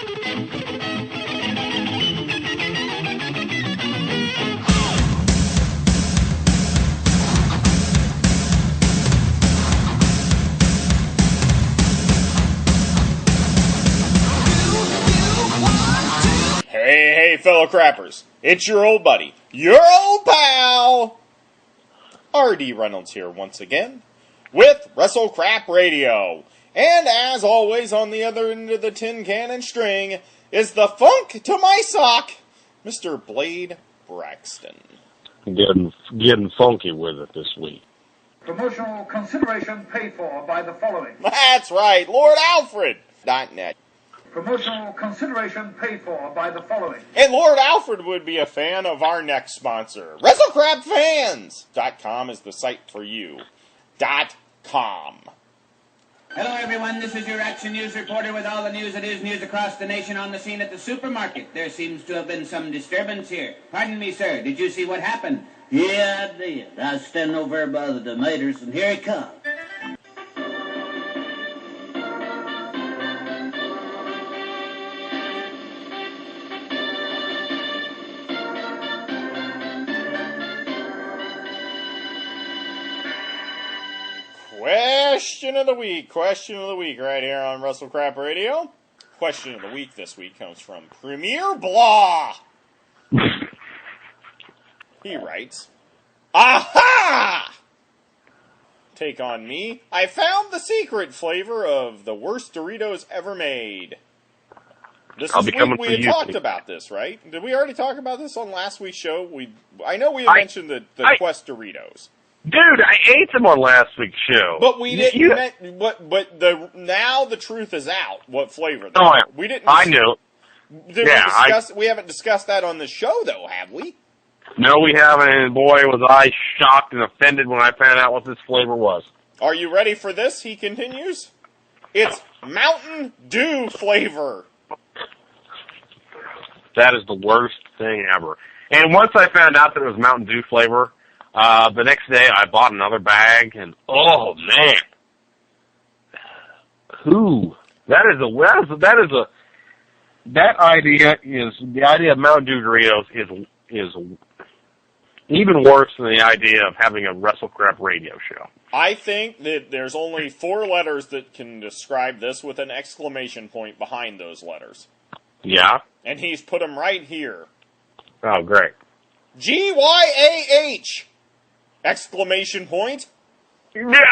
Hey, fellow crappers. It's your old buddy, your old pal, R.D. Reynolds here once again, with Wrestle Crap Radio. And as always, on the other end of the tin can and string is the funk to my sock, Mr. Blade Braxton. Getting funky with it this week. Promotional consideration paid for by the following. That's right, Lord Alfred.net. Promotional consideration paid for by the following. And Lord Alfred would be a fan of our next sponsor. WrestleCrapFans.com is the site for you. .com. Hello, everyone. This is your Action News reporter with all the news that is news across the nation on the scene at the supermarket. There seems to have been some disturbance here. Pardon me, sir. Did you see what happened? Yeah, I did. I was standing over there by the tomatoes, and here he comes. Question of the week right here on Wrestle Crap Radio. Question of the week this week comes from Premier Blah. He writes, Aha! Take on me. I found the secret flavor of the worst Doritos ever made. This week we had talked about this, right? Did we already talk about this on last week's show? I know we had mentioned the Quest Doritos. Dude, I ate them on last week's show. But we didn't. Now the truth is out. What flavor? Oh, yeah. We didn't. I knew. We haven't discussed that on the show, though, have we? No, we haven't. And boy, was I shocked and offended when I found out what this flavor was. Are you ready for this? He continues. It's Mountain Dew flavor. That is the worst thing ever. And once I found out that it was Mountain Dew flavor, the next day I bought another bag, and oh man, the idea of Mountain Dew Doritos is even worse than the idea of having a Wrestle Crap radio show. I think that there's only 4 letters that can describe this with an exclamation point behind those letters. Yeah? And he's put them right here. Oh, great. GYAH! Exclamation point. Yeah!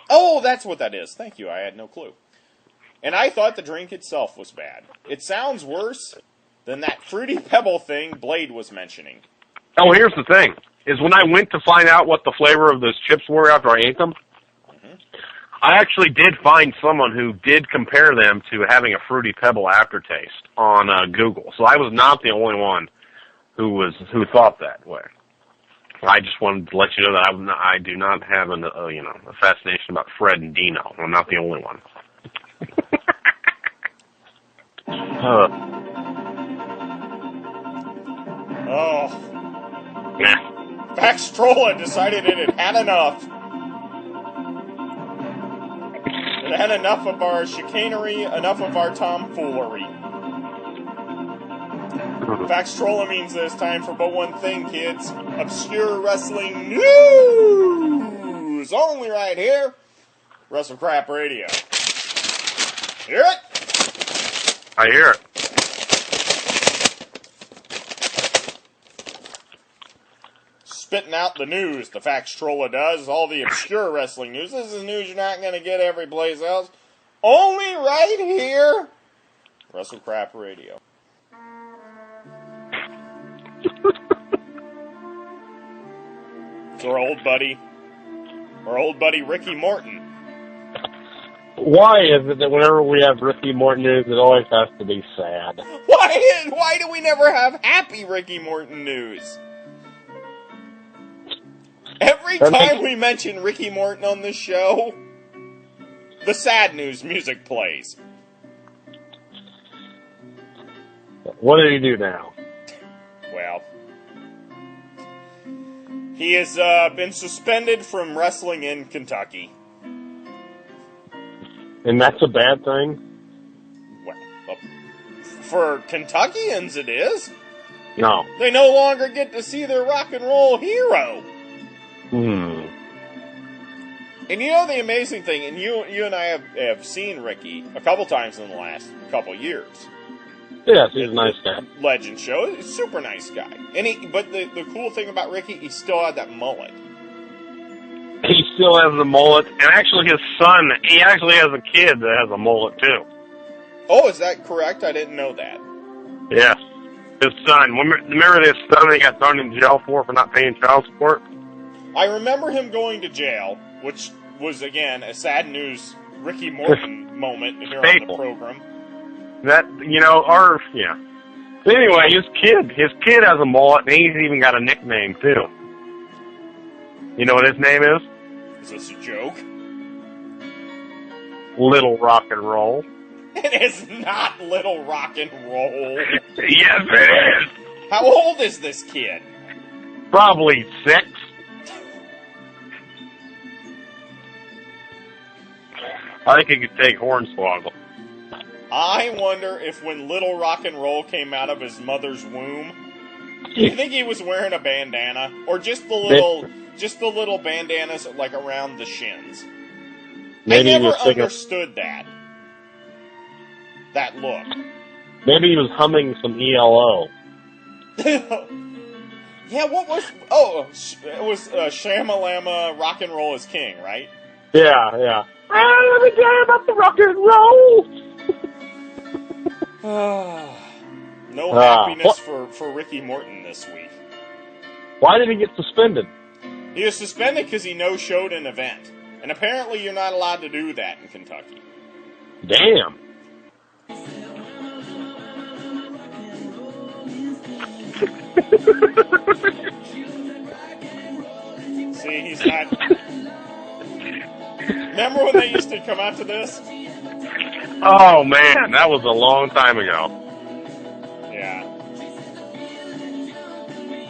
Oh, that's what that is. Thank you. I had no clue. And I thought the drink itself was bad. It sounds worse than that Fruity Pebble thing Blade was mentioning. Oh, here's the thing. Is when I went to find out what the flavor of those chips were after I ate them, I actually did find someone who did compare them to having a Fruity Pebble aftertaste on Google. So I was not the only one who thought that way. I just wanted to let you know that I do not have a fascination about Fred and Dino. I'm not the only one. Oh. Nah. Baxtrola decided it had had enough. It had enough of our chicanery, enough of our tomfoolery. Baxtrola means that it's time for but one thing, kids. Obscure wrestling news! Only right here. Wrestle Crap Radio. Hear it? I hear it. Spitting out the news, the Faxtrola does. All the obscure wrestling news. This is news you're not going to get every place else. Only right here. Wrestle Crap Radio. It's our old buddy Ricky Morton. Why is it that whenever we have Ricky Morton news, it always has to be sad? Why do we never have happy Ricky Morton news? Every time we mention Ricky Morton on this show, the sad news music plays. What did he do now? Well, he has been suspended from wrestling in Kentucky. And that's a bad thing? Well, For Kentuckians, it is. No. They no longer get to see their rock and roll hero. And you know the amazing thing, and you and I have seen Ricky a couple times in the last couple years. Yes, he's a nice guy. Legend show, he's a super nice guy. But the cool thing about Ricky, he still had that mullet. He still has the mullet, and actually his son, he actually has a kid that has a mullet too. Oh, is that correct? I didn't know that. Yes. His son. Remember this son he got thrown in jail for not paying child support? I remember him going to jail, which was, again, a sad news Ricky Morton moment here on the program. Anyway, his kid has a mullet, and he's even got a nickname, too. You know what his name is? Is this a joke? Little Rock and Roll. It is not Little Rock and Roll. Yes, it is. How old is this kid? Probably 6. I think he could take Hornswoggle. I wonder if when Little Rock and Roll came out of his mother's womb, do you think he was wearing a bandana? Or just the little bandanas like around the shins? Maybe I never understood that look. Maybe he was humming some ELO. Yeah, what was... Oh, it was Shama-Lama Rock and Roll is King, right? Yeah. Let me tell you about the rock and roll! No happiness for Ricky Morton this week. Why did he get suspended? He was suspended because he no-showed an event. And apparently you're not allowed to do that in Kentucky. Damn. See, he's not... Remember when they used to come out to this? Oh, man, that was a long time ago. Yeah.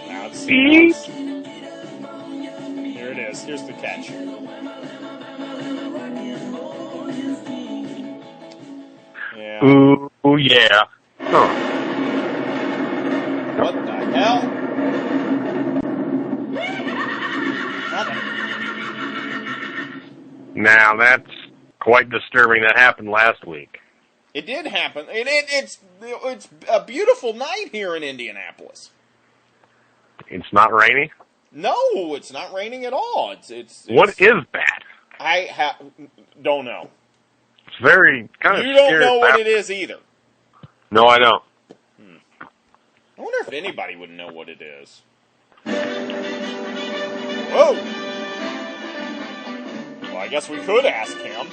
Now it's... Here it is. Here's the catch. Yeah. Ooh, yeah. Huh. What the hell? Now, that's quite disturbing. That happened last week. It did happen. It's a beautiful night here in Indianapolis. It's not rainy? No, it's not raining at all. It's what is that? I don't know. It's very kind of You don't know what it is either. No, I don't. I wonder if anybody would know what it is. Whoa! Well, I guess we could ask him.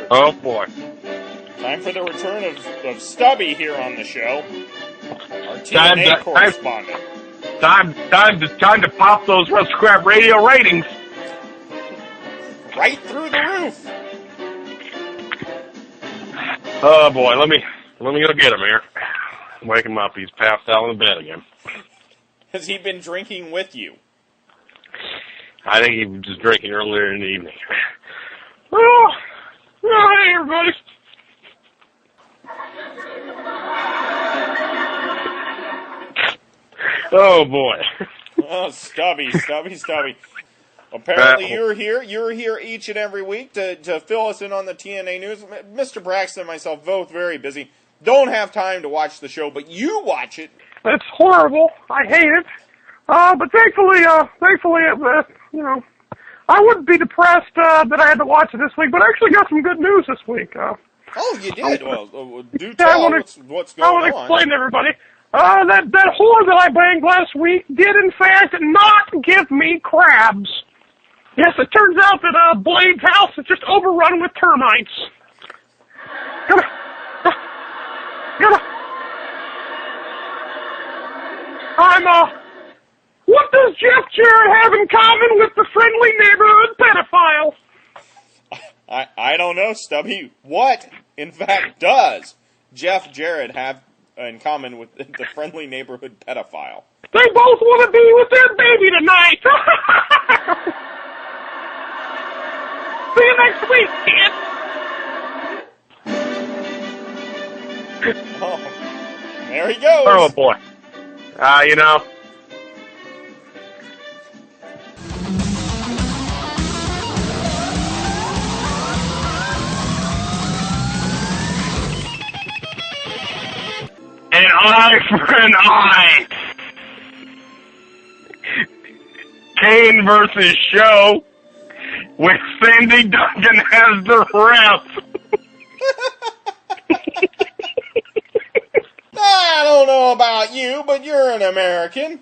Oh, boy. Time for the return of Stubby here on the show. Our TNA correspondent. Time to pop those Red Scrap Radio ratings. Right through the roof. Oh boy, let me go get him here. Wake him up. He's passed out in the bed again. Has he been drinking with you? I think he was just drinking earlier in the evening. Oh, hey everybody. Oh boy. Oh, Stubby. Apparently you're here each and every week to fill us in on the TNA news. Mr. Braxton and myself, both very busy. Don't have time to watch the show, but you watch it. It's horrible. I hate it. But thankfully, I wouldn't be depressed that I had to watch it this week, but I actually got some good news this week. Oh, you did? Well, do tell what's going on. I want to explain to everybody. That whore that I banged last week did, in fact, not give me crabs. Yes, it turns out that Blade's house is just overrun with termites. What does Jeff Jarrett have in common with the friendly neighborhood pedophile? I don't know, Stubby. What, in fact, does Jeff Jarrett have in common with the friendly neighborhood pedophile? They both want to be with their baby tonight. See you next week, kid. Oh, there he goes. Oh, boy. You know. An eye for an eye. Kane versus Show with Sandy Duncan as the ref. I don't know about you, but you're an American.